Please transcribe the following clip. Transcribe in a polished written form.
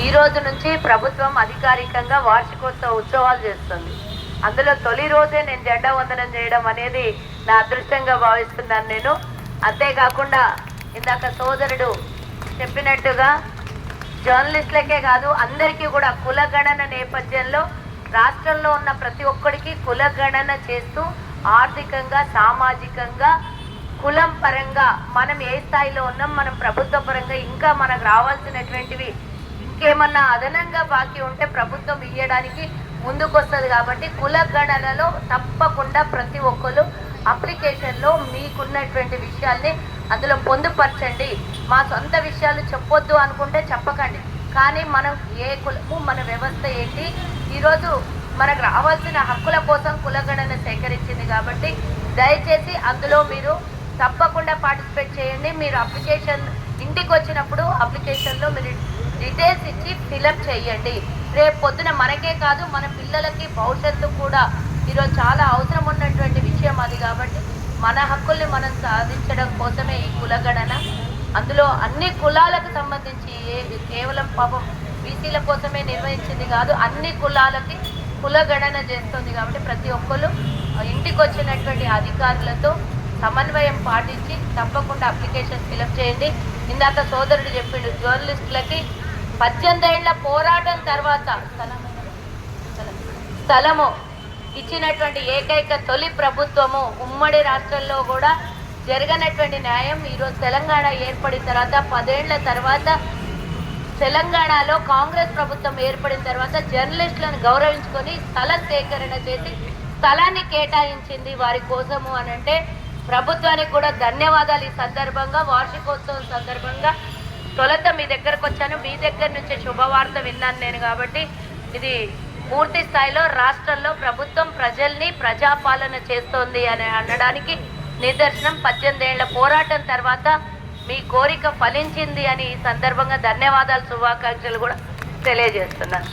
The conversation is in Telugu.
ఈ రోజు నుంచి ప్రభుత్వం అధికారికంగా వార్షికోత్సవ ఉత్సవాలు చేస్తుంది. అందులో తొలి రోజే నేను జెండా వందనం చేయడం అనేది నా అదృష్టంగా భావిస్తున్నాను నేను. అంతేకాకుండా ఇందాక సోదరుడు చెప్పినట్టుగా జర్నలిస్టులకే కాదు అందరికీ కూడా కులగణన నేపథ్యంలో రాష్ట్రంలో ఉన్న ప్రతి ఒక్కరికి కులగణన చేస్తూ ఆర్థికంగా సామాజికంగా కులం పరంగా మనం ఏ స్థాయిలో ఉన్నాం, మనం ప్రభుత్వ పరంగా ఇంకా మనకు రావాల్సినటువంటివి ఇంకేమన్నా అదనంగా బాకీ ఉంటే ప్రభుత్వం ఇవ్వడానికి ముందుకొస్తుంది. కాబట్టి కులగణనలో తప్పకుండా ప్రతి ఒక్కరు అప్లికేషన్లో మీకున్నటువంటి విషయాల్ని అందులో పొందుపరచండి. మా సొంత విషయాలు చెప్పొద్దు అనుకుంటే చెప్పకండి, కానీ మనం ఏ కులము, మన వ్యవస్థ ఏంటి, ఈరోజు మనకు రావాల్సిన హక్కుల కోసం కులగణన సేకరించింది. కాబట్టి దయచేసి అందులో మీరు తప్పకుండా పార్టిసిపేట్ చేయండి. మీరు అప్లికేషన్ ఇంటికి వచ్చినప్పుడు అప్లికేషన్లో మీరు డీటెయిల్స్ ఇచ్చి ఫిలప్ చేయండి. రేపు పొద్దున మనకే కాదు మన పిల్లలకి భవిష్యత్తు కూడా ఈరోజు చాలా అవసరం ఉన్నటువంటి విషయం అది. కాబట్టి మన హక్కుల్ని మనం సాధించడం కోసమే ఈ కులగణన. అందులో అన్ని కులాలకు సంబంధించి కేవలం పాపం బీసీల కోసమే నిర్వహించింది కాదు, అన్ని కులాలకి కులగణన చేస్తుంది. కాబట్టి ప్రతి ఒక్కరు ఇంటికి వచ్చినటువంటి అధికారులతో సమన్వయం పాటించి తప్పకుండా అప్లికేషన్ ఫిలప్ చేయండి. ఇందాక సోదరుడు చెప్పిండు జర్నలిస్టులకి 18 ఏళ్ల పోరాటం తర్వాత స్థలము ఇచ్చినటువంటి ఏకైక తొలి ప్రభుత్వము ఉమ్మడి రాష్ట్రంలో కూడా జరగనటువంటి న్యాయం ఈరోజు తెలంగాణ ఏర్పడిన తర్వాత 10 ఏళ్ల తర్వాత తెలంగాణలో కాంగ్రెస్ ప్రభుత్వం ఏర్పడిన తర్వాత జర్నలిస్టులను గౌరవించుకొని స్థల సేకరణ చేసి స్థలాన్ని కేటాయించింది వారి కోసము అని అంటే ప్రభుత్వానికి కూడా ధన్యవాదాలు. ఈ సందర్భంగా వార్షికోత్సవం సందర్భంగా తొలుత మీ దగ్గరకు వచ్చాను, మీ దగ్గర నుంచే శుభవార్త విన్నాను నేను. కాబట్టి ఇది పూర్తి స్థాయిలో రాష్ట్రంలో ప్రభుత్వం ప్రజల్ని ప్రజాపాలన చేస్తోంది అని అనడానికి నిదర్శనం. 18 ఏళ్ల పోరాటం తర్వాత మీ కోరిక ఫలించింది అని ఈ సందర్భంగా ధన్యవాదాలు, శుభాకాంక్షలు కూడా తెలియజేస్తున్నాను.